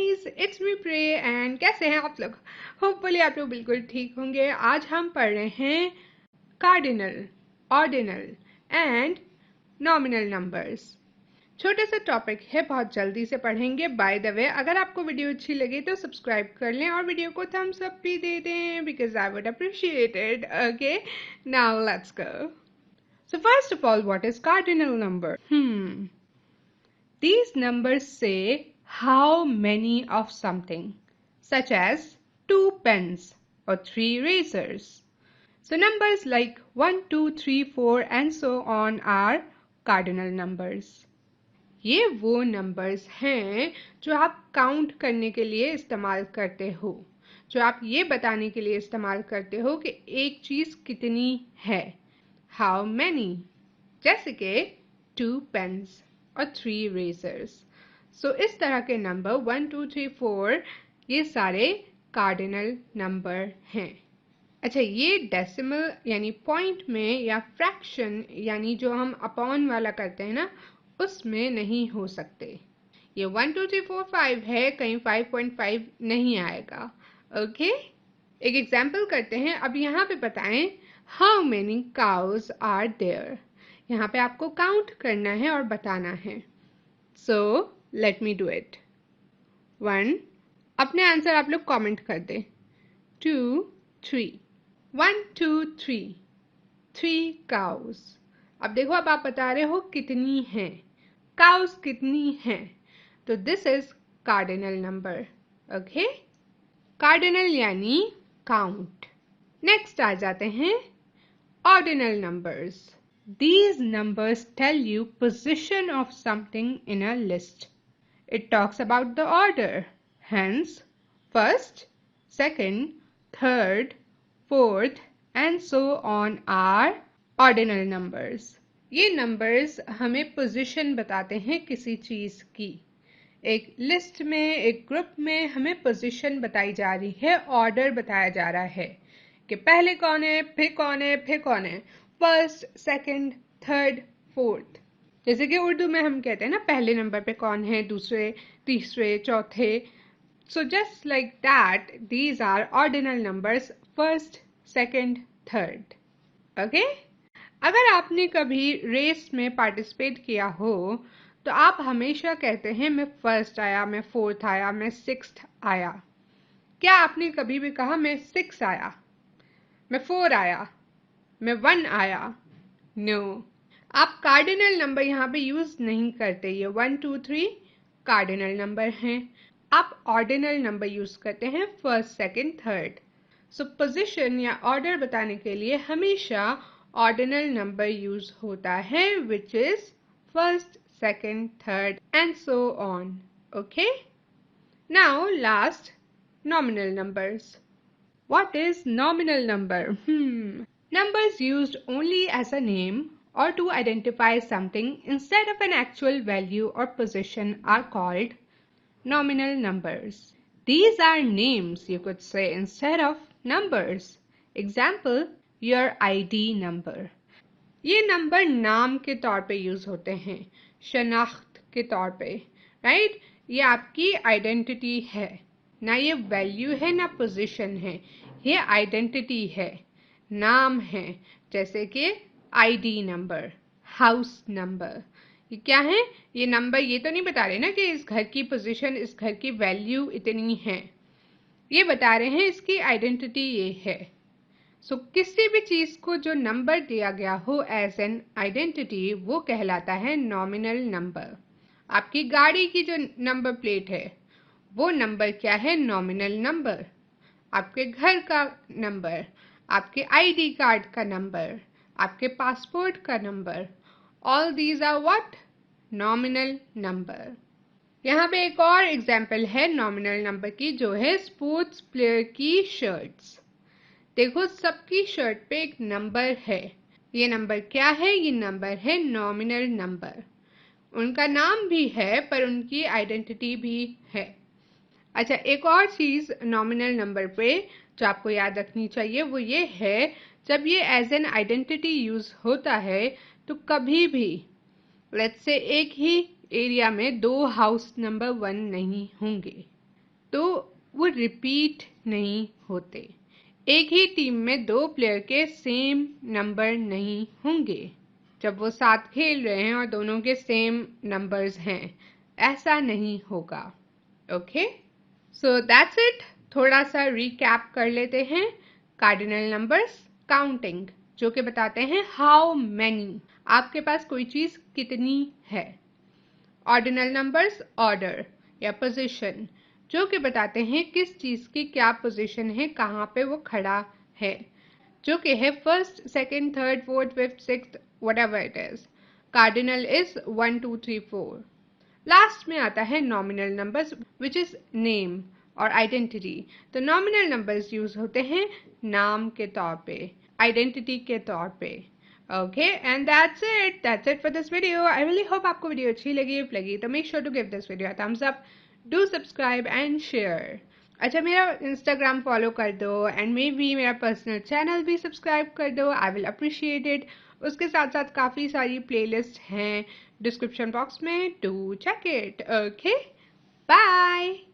Guys, it's me प्रे and कैसे हैं आप लोग। होपफुली आप लोग बिल्कुल ठीक होंगे। आज हम पढ़ रहे हैं cardinal, ordinal and nominal numbers. छोटे से टॉपिक है, बहुत जल्दी से पढ़ेंगे। बाय द वे, अगर आपको वीडियो अच्छी लगी तो सब्सक्राइब कर लें और वीडियो को थम्स अप भी दे दें because I would appreciate it. Okay, now let's go. So first of all, what is cardinal number? These numbers say how many of something, such as 2 pens or 3 razors. So numbers like 1, 2, 3, 4 and so on are cardinal numbers. ये वो numbers हैं जो आप count करने के लिए इस्तेमाल करते हो, जो आप ये बताने के लिए इस्तेमाल करते हो कि एक चीज़ कितनी है, हाउ मैनी, जैसे कि 2 पेन्स और 3 रेजर्स। सो इस तरह के नंबर 1, 2, 3, 4 ये सारे कार्डिनल नंबर हैं। अच्छा, ये डेसिमल यानी पॉइंट में या फ्रैक्शन यानी जो हम अपॉन वाला करते हैं ना, उसमें नहीं हो सकते। ये 1, 2, 3, 4, 5 है, कहीं 5.5 नहीं आएगा। ओके, एक एग्जाम्पल करते हैं। अब यहाँ पे बताएं how many cows are there. यहाँ पे आपको काउंट करना है और बताना है। So let me do it. 1, अपने आंसर आप लोग कमेंट कर दें। 2, 3, 1, 2, 3, 3 काउज। अब देखो, अब आप बता रहे हो कितनी हैं, काउज कितनी हैं, तो this is cardinal number. Okay, cardinal यानी काउंट। नेक्स्ट आ जाते हैं ordinal numbers. These numbers tell you position of something in a list. It talks about the order. Hence, first, second, third, fourth, and so on are ordinal numbers. ये numbers हमें position बताते हैं किसी चीज़ की। एक list में, एक group में हमें पोजीशन बताई जा रही है, ऑर्डर बताया जा रहा है कि पहले कौन है, फिर कौन है, फिर कौन है, फर्स्ट, सेकंड, थर्ड, फोर्थ। जैसे कि उर्दू में हम कहते हैं ना, पहले नंबर पे कौन है, दूसरे, तीसरे, चौथे। So just like that, these are ordinal numbers, first, second, third. Okay, अगर आपने कभी रेस में पार्टिसिपेट किया हो तो आप हमेशा कहते हैं मैं फर्स्ट आया, मैं फोर्थ आया, मैं सिक्स्थ आया। क्या आपने कभी भी कहा मैं 6 आया, मैं 4 आया, मैं 1 आया? नो। आप कार्डिनल नंबर यहाँ पे यूज नहीं करते। ये 1, 2, 3 कार्डिनल नंबर हैं। आप ऑर्डिनल नंबर यूज करते हैं, फर्स्ट, सेकंड, थर्ड। सो पोजीशन या ऑर्डर बताने के लिए हमेशा ऑर्डिनल नंबर यूज होता है, which is first, second, third, and so on. Okay? Now, last, nominal numbers. What is nominal number? Numbers used only as a name or to identify something instead of an actual value or position are called nominal numbers. These are names, you could say, instead of numbers. Example, your ID number. ये number नाम के तौर पे use होते हैं, शनाख्त के तौर पे, राइट? ये आपकी आइडेंटिटी है, ना ये वैल्यू है ना पोजीशन है, ये आइडेंटिटी है, नाम है। जैसे कि आईडी नंबर, हाउस नंबर, ये क्या है? ये नंबर ये तो नहीं बता रहे ना कि इस घर की पोजीशन, इस घर की वैल्यू इतनी है। ये बता रहे हैं इसकी आइडेंटिटी ये है। सो किसी भी चीज को जो नंबर दिया गया हो एज एन आइडेंटिटी, वो कहलाता है नॉमिनल नंबर। आपकी गाड़ी की जो नंबर प्लेट है, वो नंबर क्या है? Nominal number. आपके घर का नंबर, आपके आईडी कार्ड का नंबर, आपके पासपोर्ट का number, all these are what? Nominal number. यहाँ पे एक और एग्जाम्पल है नॉमिनल नंबर की, जो है स्पोर्ट्स प्लेयर की शर्ट्स। देखो, सबकी शर्ट पे एक नंबर है। ये नंबर क्या है? ये नंबर है नॉमिनल नंबर। उनका नाम भी है पर उनकी आइडेंटिटी भी है। अच्छा, एक और चीज नॉमिनल नंबर पे जो आपको याद रखनी चाहिए वो ये है, जब ये एज एन आइडेंटिटी यूज होता है तो कभी भी लेट्स से एक ही एरिया में 2 हाउस नंबर 1 नहीं होंगे। तो वो रिपीट नहीं होते। एक ही टीम में 2 प्लेयर के सेम नंबर नहीं होंगे जब वो साथ खेल रहे हैं और दोनों के सेम नंबर्स हैं, ऐसा नहीं होगा। Okay, so that's it. थोड़ा सा रिकैप कर लेते हैं। कार्डिनल नंबर्स काउंटिंग, जो कि बताते हैं हाउ मैनी, आपके पास कोई चीज कितनी है। ऑर्डिनल नंबर्स ऑर्डर या पोजीशन, जो कि बताते हैं किस चीज की क्या पोजीशन है, कहाँ पे वो खड़ा है, जो कि है first, second, third, fourth, fifth, sixth, whatever it is. Cardinal is 1 2 3 4। Last में आता है nominal numbers which is name और आइडेंटिटी। तो नॉमिनल नंबर्स यूज होते हैं नाम के तौर पे, आइडेंटिटी के तौर पे। Okay, and that's it for this video. I really hope आपको वीडियो अच्छी लगी। इफ लगी तो make sure to give this video a thumbs up, do subscribe and share. अच्छा, मेरा इंस्टाग्राम फॉलो कर दो एंड मे बी मेरा पर्सनल चैनल भी सब्सक्राइब कर दो, आई विल अप्रिशिएट इट। उसके साथ साथ काफ़ी सारी प्लेलिस्ट हैं डिस्क्रिप्शन बॉक्स में, to check it. Okay, bye.